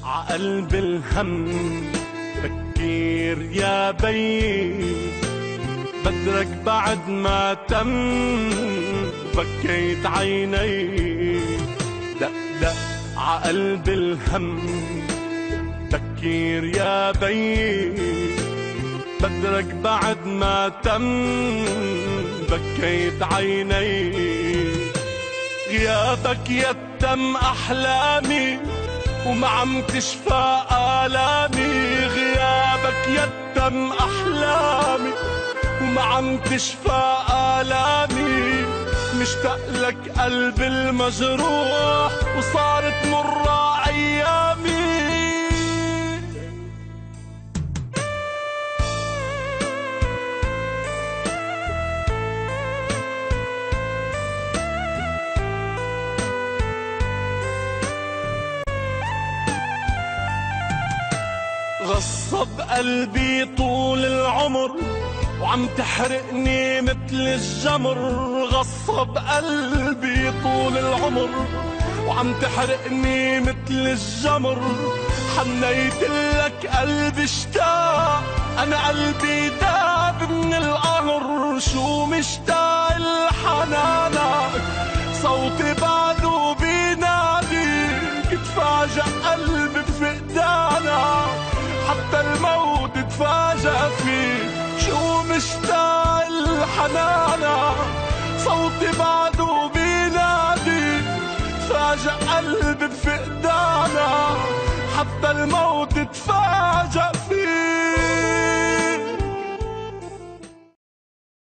عقلب الهم فكر يا بيي، بدرك بعد ما تم بكيت عيني. دق دق عقلب الهم فكر يا بيي، بدرك بعد ما تم بكيت عيني. غيابك يتم أحلامي وما عم تشفى آلامي، غيابك يتم أحلامي وما عم تشفى آلامي. مشتاق لك قلبي المجروح وصارت مرة أيامي. غصب قلبي طول العمر وعم تحرقني مثل الجمر. غصب قلبي طول العمر وعم تحرقني مثل الجمر. حنيت لك قلبي اشتاق، انا قلبي داب من القهر. شو مشتاق لحنانك، صوتي بعده بيناديك. تفاجأ قلبي بفقدانك، حتى الموت تفاجأ فيه. شو مشتاق لحنانك، صوتي بعده بينادي. تفاجأ قلبي بفقدانك، حتى الموت